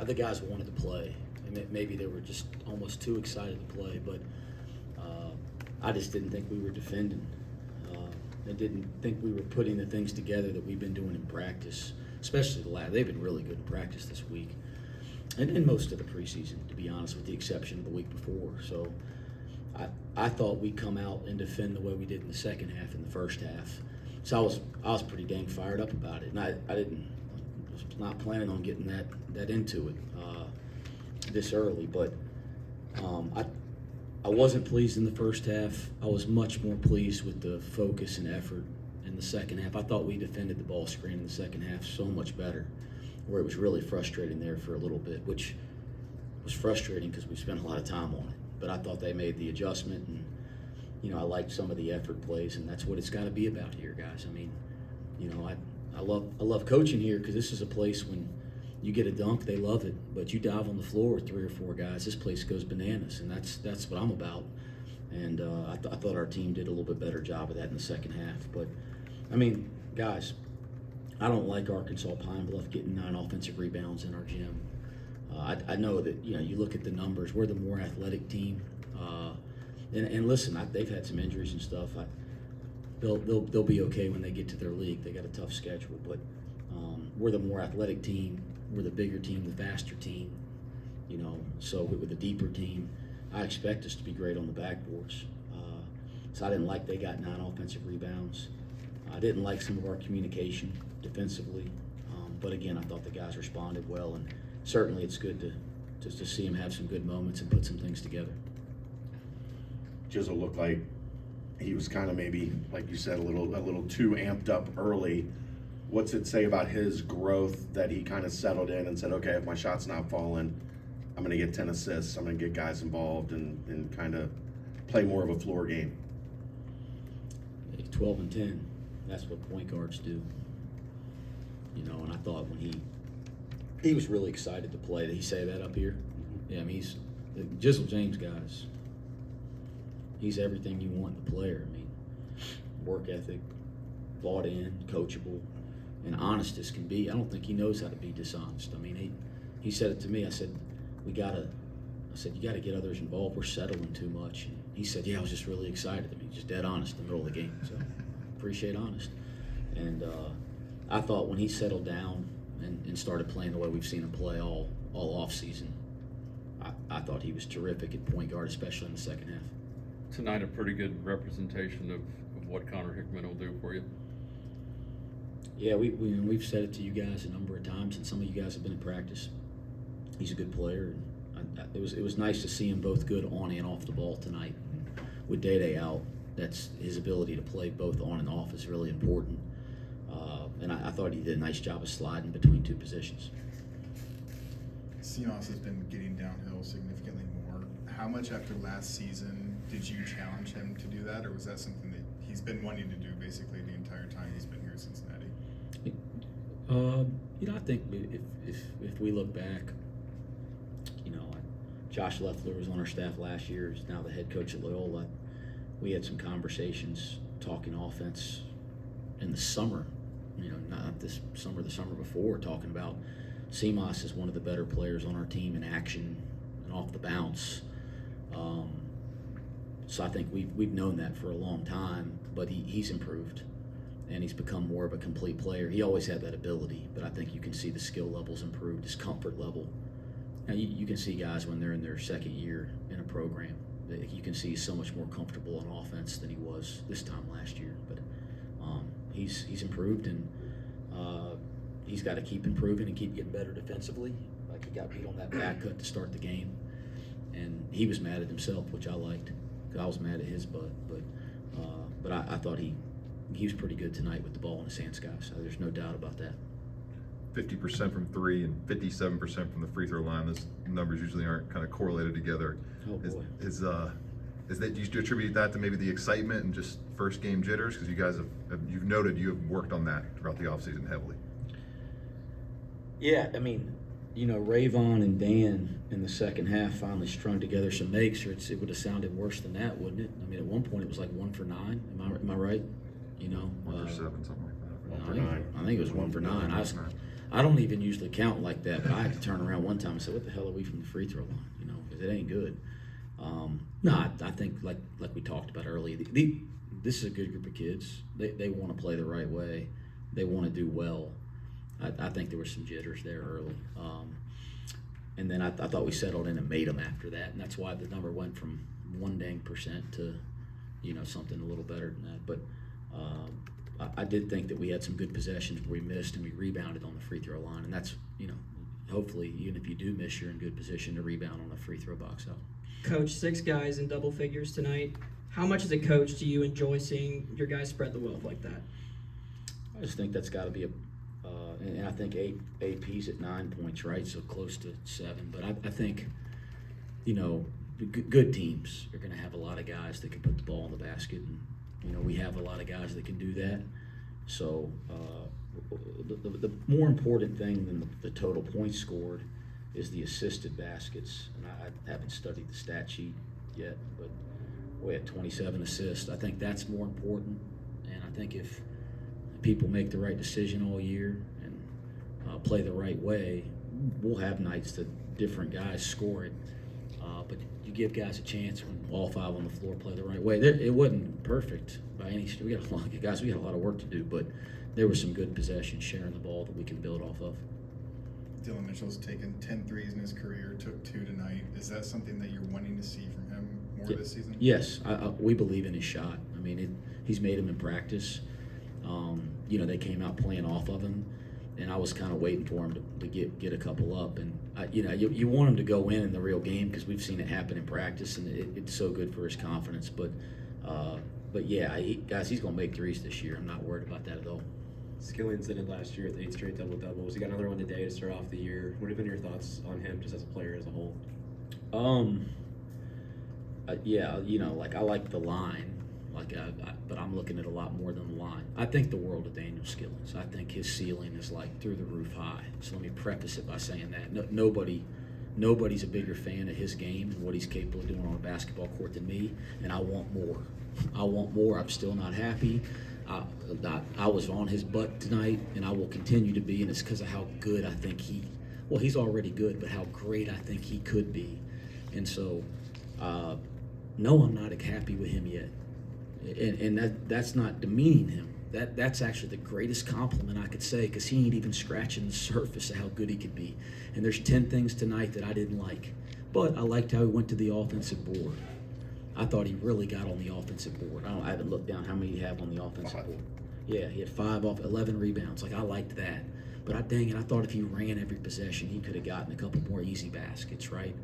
The guys wanted to play. And maybe they were just almost too excited to play, but I just didn't think we were defending. I didn't think we were putting the things together that we've been doing in practice, especially the lab. They've been really good in practice this week, and most of the preseason, to be honest, with the exception of the week before. So I thought we'd come out and defend the way we did in the second half and the first half. So I was pretty dang fired up about it, and I was not planning on getting that into it this early, but I wasn't pleased in the first half. I was much more pleased with the focus and effort in the second half. I thought we defended the ball screen in the second half so much better, where it was really frustrating there for a little bit, which was frustrating because we spent a lot of time on it. But I thought they made the adjustment, and I liked some of the effort plays, and that's what it's got to be about here, guys. I mean, I love coaching here because this is a place when you get a dunk, they love it. But you dive on the floor with 3 or 4 guys, this place goes bananas, and that's what I'm about. And I thought our team did a little bit better job of that in the second half. But, I mean, guys, I don't like Arkansas Pine Bluff getting 9 offensive rebounds in our gym. I know that, you look at the numbers, we're the more athletic team. And listen, they've had some injuries and stuff. They'll be okay when they get to their league. They got a tough schedule, but we're the more athletic team. We're the bigger team, the faster team. So with a deeper team, I expect us to be great on the backboards. So I didn't like they got 9 offensive rebounds. I didn't like some of our communication defensively, but again, I thought the guys responded well, and certainly it's good to see them have some good moments and put some things together. Jizzle looked like he was kind of maybe, like you said, a little too amped up early. What's it say about his growth that he kind of settled in and said, okay, if my shot's not falling, I'm going to get 10 assists, I'm going to get guys involved and kind of play more of a floor game? 12 and 10, that's what point guards do. And I thought when he was really excited to play. Did he say that up here? Yeah, I mean, he's the Jizzle James, guys. He's everything you want in a player. I mean, work ethic, bought in, coachable, and honest as can be. I don't think he knows how to be dishonest. I mean, he said it to me. I said, you got to get others involved. We're settling too much. And he said, yeah, I was just really excited. I mean, just dead honest in the middle of the game. So appreciate honest. And I thought when he settled down and started playing the way we've seen him play all off season, I thought he was terrific at point guard, especially in the second half. Tonight, a pretty good representation of what Connor Hickman will do for you. Yeah, we've said it to you guys a number of times, and some of you guys have been in practice. He's a good player, and it was nice to see him both good on and off the ball tonight. With Day out, that's his ability to play both on and off is really important. And I thought he did a nice job of sliding between 2 positions. Seamoss has been getting downhill significantly more. How much after last season did you challenge him to do that, or was that something that he's been wanting to do basically the entire time he's been here at Cincinnati? I think if we look back, Josh Leffler was on our staff last year. He's now the head coach at Loyola. We had some conversations talking offense in the summer. Not this summer, the summer before, talking about Seamoss is one of the better players on our team in action and off the bounce. So I think we've known that for a long time, but he's improved, and he's become more of a complete player. He always had that ability, but I think you can see the skill levels improved, his comfort level. Now, you can see guys when they're in their second year in a program, you can see he's so much more comfortable on offense than he was this time last year. But he's improved, and he's got to keep improving and keep getting better defensively. Like, he got beat on that back cut to start the game, and he was mad at himself, which I liked, because I was mad at his butt. But I thought he was pretty good tonight with the ball in his hands, guys. So there's no doubt about that. 50% from 3 and 57% from the free throw line. Those numbers usually aren't kind of correlated together. Oh boy. Is that, do you attribute that to maybe the excitement and just first game jitters? Because you guys you've noted you have worked on that throughout the offseason heavily. Yeah, I mean, Rayvon and Dan in the second half finally strung together some makes, or it would have sounded worse than that, wouldn't it? I mean, at one point it was like 1 for 9. Am I right? 1 for 7, something like that. 1 for 9. I think it was 1 for 9. I don't even usually count like that, but I had to turn around one time and say, "What the hell are we from the free throw line?" You know, because it ain't good. No, I think like we talked about earlier, this is a good group of kids. They want to play the right way. They want to do well. I think there were some jitters there early. And then I thought we settled in and made them after that, and that's why the number went from 1% to, you know, something a little better than that. But I did think that we had some good possessions where we missed and we rebounded on the free throw line, and that's, you know, hopefully even if you do miss, you're in good position to rebound on a free throw box out. Coach, 6 guys in double figures tonight. How much as a coach do you enjoy seeing your guys spread the wealth like that? I just think that's got to be and I think AP's at 9 points, right? So close to 7. But I think, you know, good teams are going to have a lot of guys that can put the ball in the basket, and you know we have a lot of guys that can do that. So the more important thing than the total points scored is the assisted baskets, and I haven't studied the stat sheet yet, but we had 27 assists. I think that's more important, and I think if people make the right decision all year and play the right way, we'll have nights that different guys score it, but you give guys a chance when all 5 on the floor play the right way. It wasn't perfect by any stretch. We got a lot of guys. We got a lot of work to do, but there was some good possessions sharing the ball that we can build off of. Dylan Mitchell's taken 10 threes in his career, took 2 tonight. Is that something that you're wanting to see from him more this season? Yes, we believe in his shot. I mean, he's made them in practice. You know, they came out playing off of him, and I was kind of waiting for him to get a couple up. And you know, you want him to go in the real game because we've seen it happen in practice, and it's so good for his confidence. But yeah, guys, he's gonna make threes this year. I'm not worried about that at all. Skilling's did it last year at 8 straight double-doubles. He got another one today to start off the year. What have been your thoughts on him just as a player as a whole? Yeah, you know, like I like the line, but I'm looking at a lot more than the line. I think the world of Daniel Skillings. I think his ceiling is like through the roof high. So let me preface it by saying that nobody's a bigger fan of his game and what he's capable of doing on a basketball court than me, and I want more. I'm still not happy. I was on his butt tonight, and I will continue to be, and it's because of how good I think he's already good, but how great I think he could be. And so, no, I'm not happy with him yet. And that's not demeaning him. That's actually the greatest compliment I could say, because he ain't even scratching the surface of how good he could be. And there's 10 things tonight that I didn't like, but I liked how he went to the offensive board. I thought he really got on the offensive board. I haven't looked down how many he have on the offensive board. Yeah, he had 5 off 11 rebounds. Like, I liked that. But I thought if he ran every possession, he could have gotten a couple more easy baskets, right?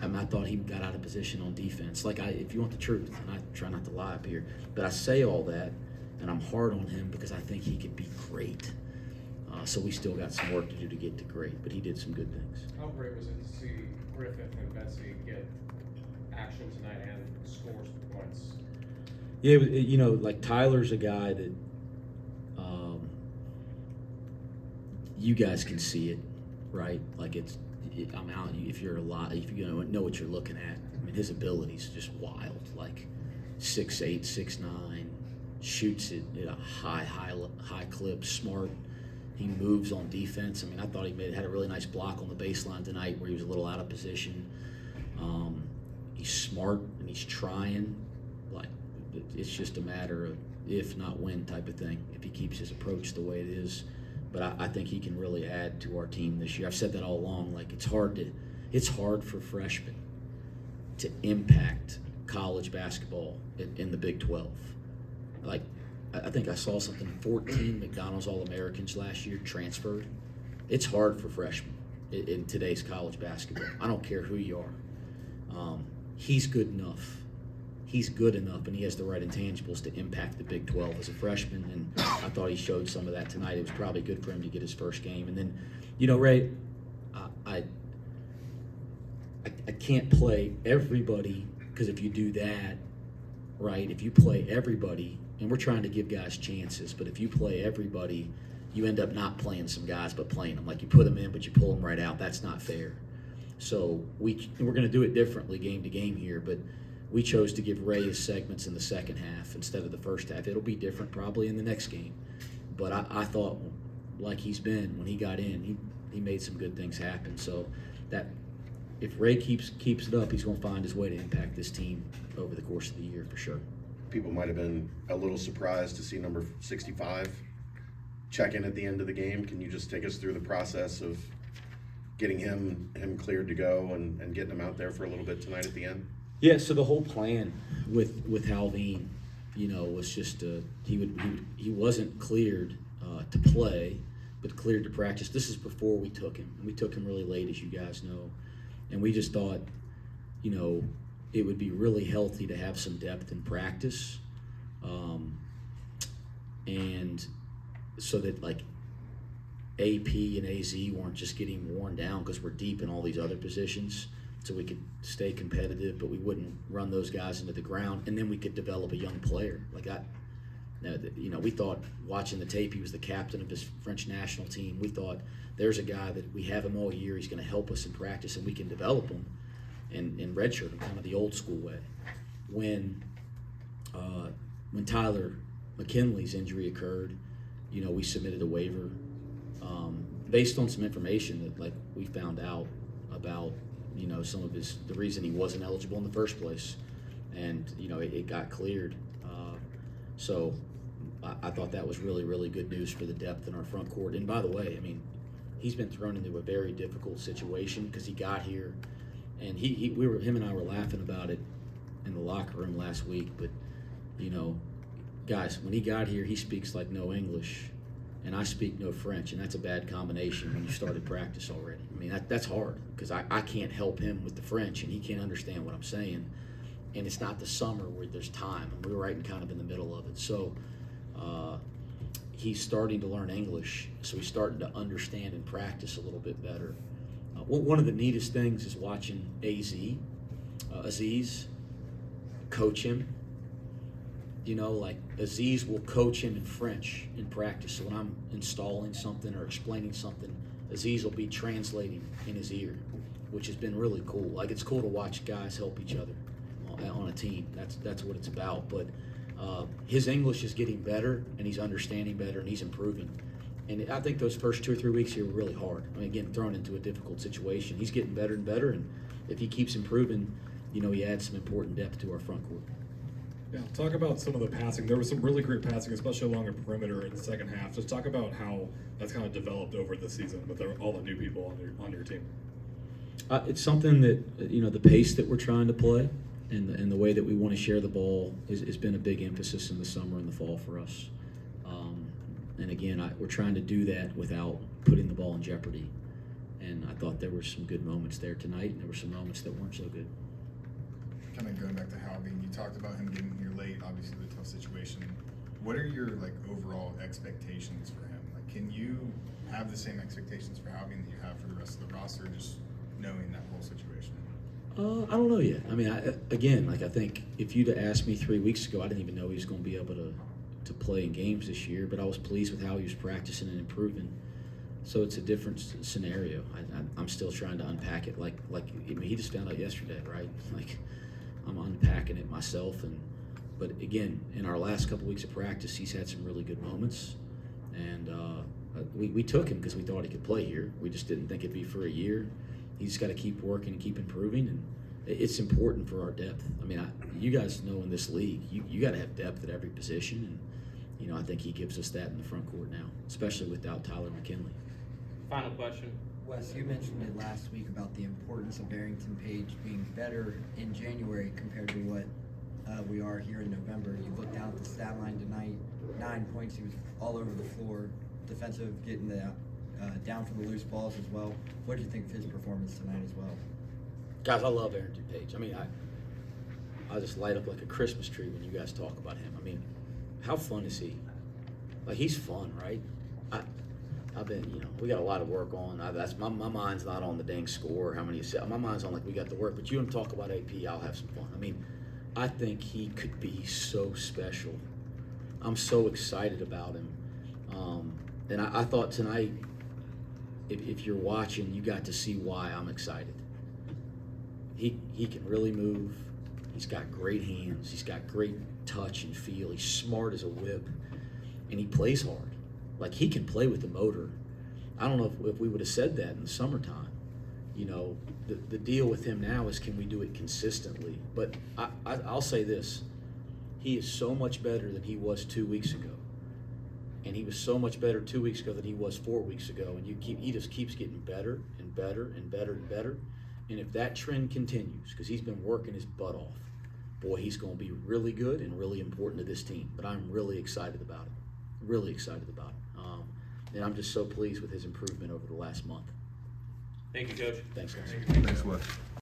I thought he got out of position on defense. If you want the truth, and I try not to lie up here, but I say all that, and I'm hard on him because I think he could be great. So we still got some work to do to get to great, but he did some good things. How great was it to see Griffith and Betsy get action tonight and score some points? Yeah, you know, like Tyler's a guy that you guys can see it, right? Like I'm out. If you know what you're looking at. I mean, his ability's just wild. Like 6'8", 6'9", shoots it at a high clip, smart. He moves on defense. I mean, I thought he had a really nice block on the baseline tonight where he was a little out of position. He's smart and he's trying. Like, it's just a matter of if not when type of thing, if he keeps his approach the way it is. But I think he can really add to our team this year. I've said that all along. Like, it's hard for freshmen to impact college basketball in the Big 12. Like, I think I saw something, 14 McDonald's All-Americans last year transferred. It's hard for freshmen in today's college basketball. I don't care who you are. He's good enough. He's good enough, and he has the right intangibles to impact the Big 12 as a freshman, and I thought he showed some of that tonight. It was probably good for him to get his first game. And then, you know, Ray, I can't play everybody, because if you do that, right, if you play everybody, and we're trying to give guys chances, but if you play everybody, you end up not playing some guys but playing them. Like, you put them in, but you pull them right out. That's not fair. So we're going to do it differently game to game here, but we chose to give Ray his segments in the second half instead of the first half. It'll be different probably in the next game. But I thought like he's been when he got in. He made some good things happen. So that if Ray keeps it up, he's going to find his way to impact this team over the course of the year for sure. People might have been a little surprised to see number 65 check in at the end of the game. Can you just take us through the process of getting him cleared to go and getting him out there for a little bit tonight at the end? Yeah, so the whole plan with Halveen, was just he wasn't cleared to play, but cleared to practice. This is before we took him. We took him really late, as you guys know, and we just thought, it would be really healthy to have some depth in practice, and so that like AP and AZ weren't just getting worn down because we're deep in all these other positions, so we could stay competitive, but we wouldn't run those guys into the ground, and then we could develop a young player. We thought watching the tape, he was the captain of his French national team. We thought there's a guy that we have him all year. He's going to help us in practice, and we can develop him and redshirt him kind of the old school way. When Tyler McKinley's injury occurred, we submitted a waiver based on some information that we found out about some of the reason he wasn't eligible in the first place, and it got cleared. So I thought that was really, really good news for the depth in our front court. And by the way, he's been thrown into a very difficult situation because he got here, and him and I were laughing about it in the locker room last week. But guys, when he got here, he speaks like no English, and I speak no French, and that's a bad combination when you started practice already. That's hard because I can't help him with the French, and he can't understand what I'm saying. And it's not the summer where there's time, and we're right kind of in the middle of it. So he's starting to learn English, so he's starting to understand and practice a little bit better. One of the neatest things is watching Aziz coach him. Aziz will coach him in French in practice. So when I'm installing something or explaining something, Aziz will be translating in his ear, which has been really cool. It's cool to watch guys help each other on a team. That's what it's about. But his English is getting better, and he's understanding better, and he's improving. And I think those first 2 or 3 weeks here were really hard. Getting thrown into a difficult situation. He's getting better and better, and if he keeps improving, he adds some important depth to our front court. Yeah, talk about some of the passing. There was some really great passing, especially along the perimeter in the second half. Just talk about how that's kind of developed over the season with all the new people on your team. It's something that, the pace that we're trying to play and the way that we want to share the ball has been a big emphasis in the summer and the fall for us. And again, we're trying to do that without putting the ball in jeopardy. And I thought there were some good moments there tonight, and there were some moments that weren't so good. Kind of going back to Halveen, you talked about him getting here late, obviously the tough situation. What are your overall expectations for him? Can you have the same expectations for Halveen that you have for the rest of the roster, just knowing that whole situation? I don't know yet. I think if you'd have asked me 3 weeks ago, I didn't even know he was going to be able to play in games this year, but I was pleased with how he was practicing and improving. So it's a different scenario. I'm still trying to unpack it. He just found out yesterday, right? I'm unpacking it myself. But again, in our last couple weeks of practice, he's had some really good moments, and we took him because we thought he could play here. We just didn't think it'd be for a year. He's got to keep working and keep improving, and it's important for our depth. You guys know in this league, you got to have depth at every position, and I think he gives us that in the front court now, especially without Tyler McKinley. Final question. Wes, you mentioned it last week about the importance of Barrington Page being better in January compared to what we are here in November. You look down at the stat line tonight, 9 points. He was all over the floor, defensive, getting down for the loose balls as well. What did you think of his performance tonight as well? Guys, I love Barrington Page. I just light up like a Christmas tree when you guys talk about him. How fun is he? He's fun, right? I've been, we got a lot of work on. My mind's not on the dang score, how many. My mind's on we got the work. But you want to talk about AP, I'll have some fun. I think he could be so special. I'm so excited about him. And I thought tonight, if you're watching, you got to see why I'm excited. He can really move. He's got great hands. He's got great touch and feel. He's smart as a whip, and he plays hard. Like, he can play with the motor. I don't know if we would have said that in the summertime. You know, the deal with him now is, can we do it consistently? But I'll say this, he is so much better than he was 2 weeks ago. And he was so much better 2 weeks ago than he was 4 weeks ago. And he just keeps getting better and better and better and better. And if that trend continues, because he's been working his butt off, boy, he's going to be really good and really important to this team. But I'm really excited about it. Really excited about it. And I'm just so pleased with his improvement over the last month. Thank you, Coach. Thanks, guys. Thanks, Wes.